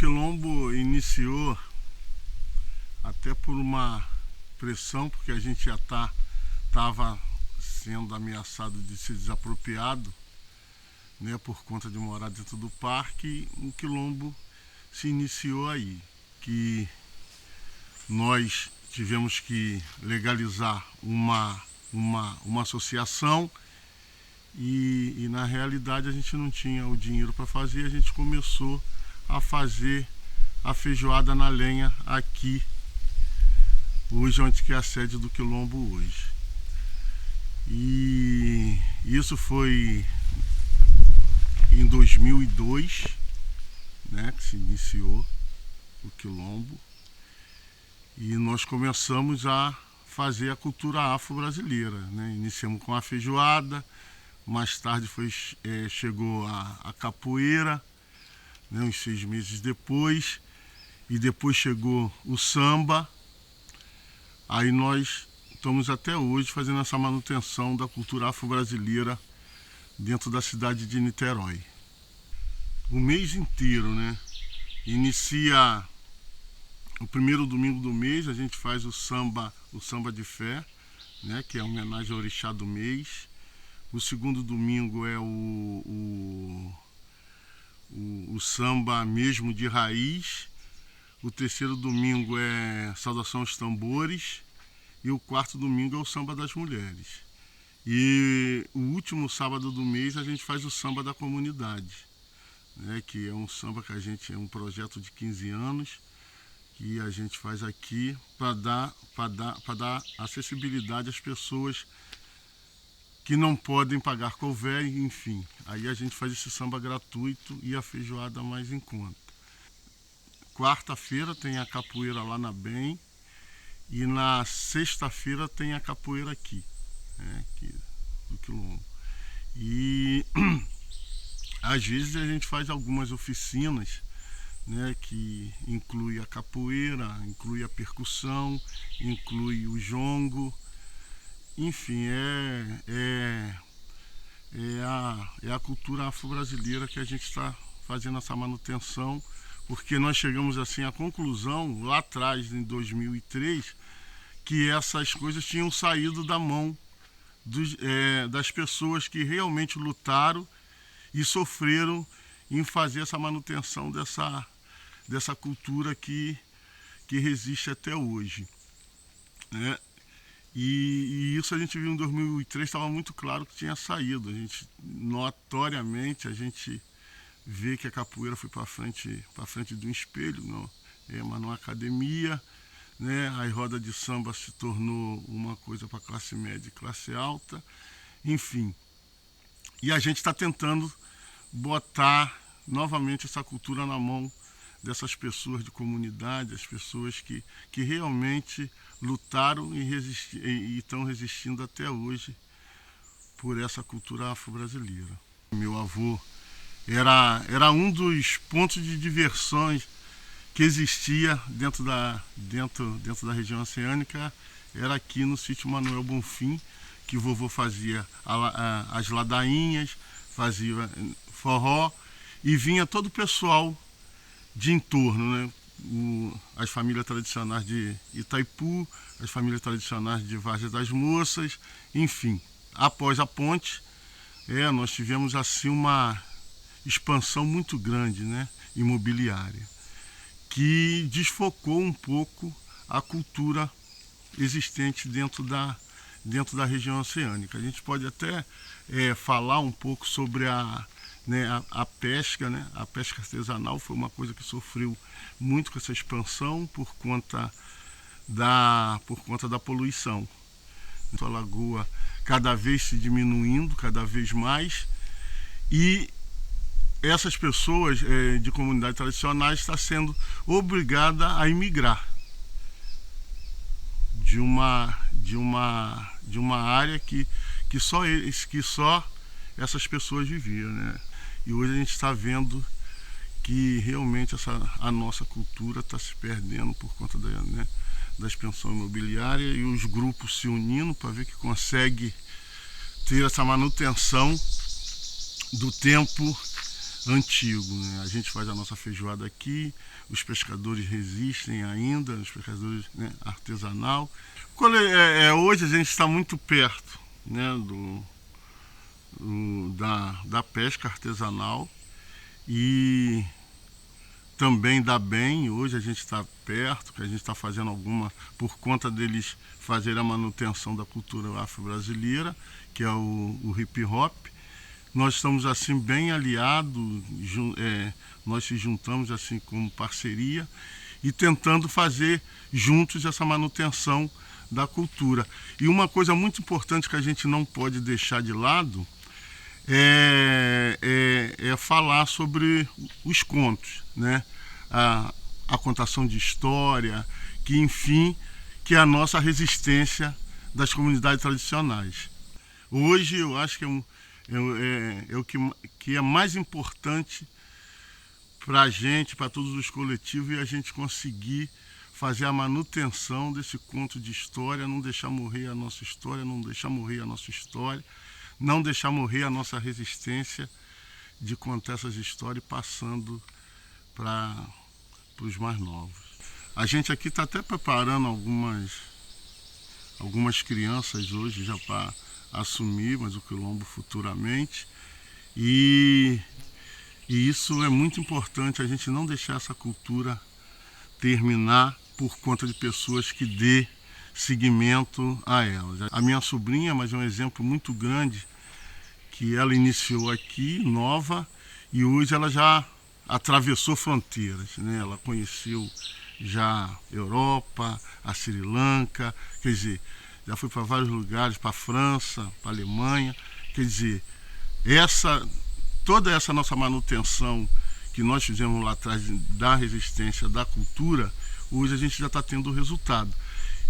Quilombo iniciou até por uma pressão, porque a gente já estava sendo ameaçado de ser desapropriado, né, por conta de morar dentro do parque. O Quilombo se iniciou aí, que nós tivemos que legalizar uma associação e na realidade a gente não tinha o dinheiro para fazer. A gente começou a fazer a feijoada na lenha aqui, hoje onde que é a sede do Quilombo hoje. E isso foi em 2002, né, que se iniciou o Quilombo, e nós começamos a fazer a cultura afro-brasileira, né? Iniciamos com a feijoada, mais tarde chegou a capoeira, né, uns 6 meses depois, e depois chegou o samba. Aí nós estamos até hoje fazendo essa manutenção da cultura afro-brasileira dentro da cidade de Niterói. O mês inteiro, né? Inicia o primeiro domingo do mês, a gente faz o samba de fé, né, que é uma homenagem ao orixá do mês. O segundo domingo é o samba mesmo de raiz. O terceiro domingo é saudação aos tambores. E o quarto domingo é o samba das mulheres. E o último sábado do mês a gente faz o samba da comunidade, né, que é um samba que é um projeto de 15 anos, que a gente faz aqui para dar acessibilidade às pessoas que não podem pagar couvé, enfim. Aí a gente faz esse samba gratuito e a feijoada mais em conta. Quarta-feira tem a capoeira lá na BEM e na sexta-feira tem a capoeira aqui, né, aqui do Quilombo. E às vezes a gente faz algumas oficinas, né, que inclui a capoeira, inclui a percussão, inclui o jongo. Enfim, é a cultura afro-brasileira que a gente está fazendo essa manutenção, porque nós chegamos assim à conclusão lá atrás, em 2003, que essas coisas tinham saído da mão das pessoas que realmente lutaram e sofreram em fazer essa manutenção dessa cultura que resiste até hoje, né? E isso a gente viu em 2003, estava muito claro que tinha saído. A gente, notoriamente, a gente vê que a capoeira foi para frente de um espelho, mas numa academia, né? A roda de samba se tornou uma coisa para classe média e classe alta, enfim. E a gente está tentando botar novamente essa cultura na mão dessas pessoas de comunidade, as pessoas que realmente lutaram e estão resistindo até hoje por essa cultura afro-brasileira. Meu avô era um dos pontos de diversões que existia dentro da região oceânica, era aqui no sítio Manuel Bonfim, que o vovô fazia as ladainhas, fazia forró, e vinha todo o pessoal de entorno, né? As famílias tradicionais de Itaipu, as famílias tradicionais de Várzea das Moças, enfim. Após a ponte, nós tivemos assim uma expansão muito grande, né, imobiliária, que desfocou um pouco a cultura existente dentro da região oceânica. A gente pode até falar um pouco sobre a pesca, né? A pesca artesanal foi uma coisa que sofreu muito com essa expansão por conta da poluição. A lagoa cada vez se diminuindo, cada vez mais, e essas pessoas de comunidades tradicionais estão sendo obrigadas a emigrar de uma área que só essas pessoas viviam, né? E hoje a gente está vendo que realmente a nossa cultura está se perdendo por conta da expansão imobiliária, e os grupos se unindo para ver que consegue ter essa manutenção do tempo antigo, né? A gente faz a nossa feijoada aqui, os pescadores resistem ainda, os pescadores, né, artesanal. Hoje a gente está muito perto, né, da pesca artesanal e também dá bem. Hoje a gente está perto, que a gente está fazendo alguma, por conta deles fazer a manutenção da cultura afro-brasileira, que é o hip hop. Nós estamos assim bem aliados, nós se juntamos assim como parceria e tentando fazer juntos essa manutenção da cultura. E uma coisa muito importante que a gente não pode deixar de lado é falar sobre os contos, né? A contação de história, que enfim, que é a nossa resistência das comunidades tradicionais. Hoje eu acho que é o que é mais importante para a gente, para todos os coletivos, e a gente conseguir fazer a manutenção desse conto de história, não deixar morrer a nossa história, não deixar morrer a nossa história, não deixar morrer a nossa resistência de contar essas histórias passando para os mais novos. A gente aqui está até preparando algumas crianças hoje já para assumir, mas o quilombo futuramente. E isso é muito importante, a gente não deixar essa cultura terminar por conta de pessoas que dê seguimento a ela. A minha sobrinha, mas é um exemplo muito grande, que ela iniciou aqui, nova, e hoje ela já atravessou fronteiras, né? Ela conheceu já Europa, a Sri Lanka, quer dizer, já foi para vários lugares, para a França, para a Alemanha. Quer dizer, toda essa nossa manutenção que nós fizemos lá atrás da resistência, da cultura, hoje a gente já está tendo o resultado.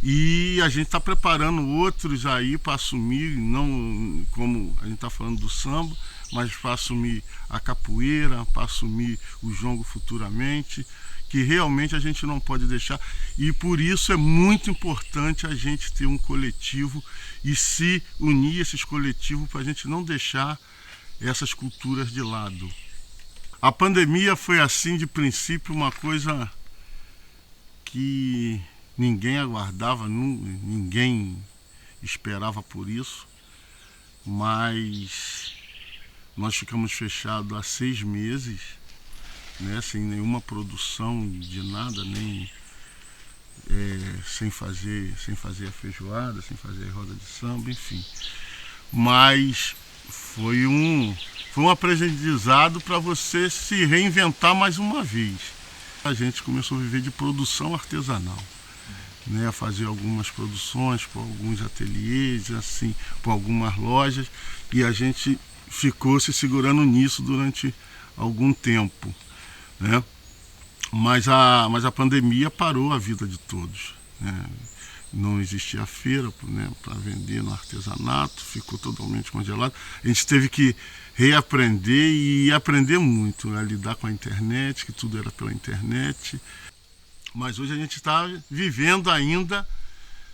E a gente está preparando outros aí para assumir, não como a gente está falando do samba, mas para assumir a capoeira, para assumir o jongo futuramente, que realmente a gente não pode deixar. E por isso é muito importante a gente ter um coletivo e se unir esses coletivos para a gente não deixar essas culturas de lado. A pandemia foi assim, de princípio, uma coisa que ninguém aguardava, ninguém esperava por isso, mas nós ficamos fechados há 6 meses, né, sem nenhuma produção de nada, nem sem fazer a feijoada, sem fazer a roda de samba, enfim. Mas foi um aprendizado para você se reinventar mais uma vez. A gente começou a viver de produção artesanal, né, fazer algumas produções por alguns ateliês, assim, por algumas lojas, e a gente ficou se segurando nisso durante algum tempo, né? Mas a pandemia parou a vida de todos, né? Não existia feira, né, para vender no artesanato, ficou totalmente congelado. A gente teve que reaprender e aprender muito, né, a lidar com a internet, que tudo era pela internet. Mas hoje a gente está vivendo ainda,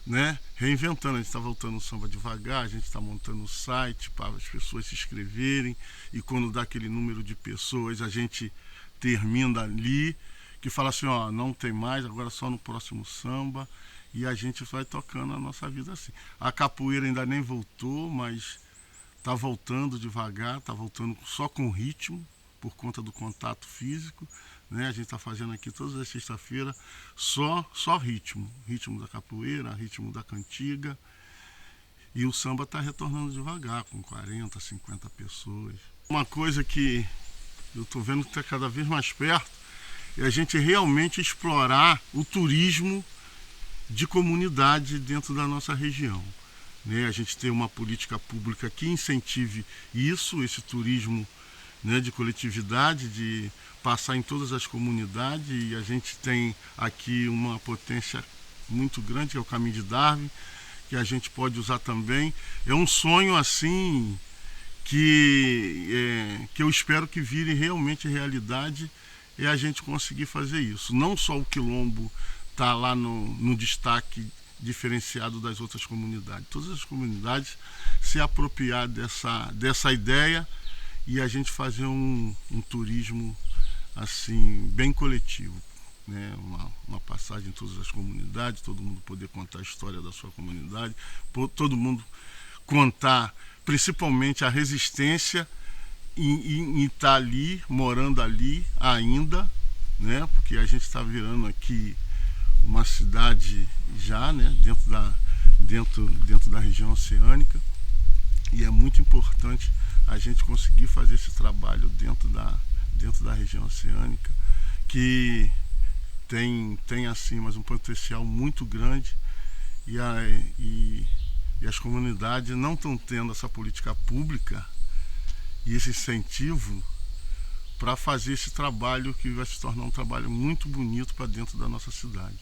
né, reinventando. A gente está voltando o samba devagar, a gente está montando o site para as pessoas se inscreverem, e quando dá aquele número de pessoas a gente termina ali, que fala assim, ó, não tem mais, agora só no próximo samba, e a gente vai tocando a nossa vida assim. A capoeira ainda nem voltou, mas está voltando devagar, está voltando só com ritmo, por conta do contato físico, né? A gente está fazendo aqui todas as sextas-feiras só ritmo da capoeira, ritmo da cantiga, e o samba está retornando devagar, com 40, 50 pessoas. Uma coisa que eu estou vendo que está cada vez mais perto é a gente realmente explorar o turismo de comunidade dentro da nossa região, né? A gente tem uma política pública que incentive isso, esse turismo, né, de coletividade, de passar em todas as comunidades, e a gente tem aqui uma potência muito grande, que é o Caminho de Darwin, que a gente pode usar também. É um sonho assim que eu espero que vire realmente realidade, é a gente conseguir fazer isso. Não só o quilombo está lá no destaque diferenciado das outras comunidades, todas as comunidades se apropriar dessa ideia e a gente fazer um turismo assim bem coletivo, né? Uma passagem em todas as comunidades, todo mundo poder contar a história da sua comunidade, todo mundo contar principalmente a resistência em estar ali, morando ali ainda, né? Porque a gente está virando aqui uma cidade já, né? dentro da região oceânica, e é muito importante a gente conseguir fazer esse trabalho dentro da região oceânica, que tem assim, mas um potencial muito grande, e as comunidades não estão tendo essa política pública e esse incentivo para fazer esse trabalho que vai se tornar um trabalho muito bonito para dentro da nossa cidade.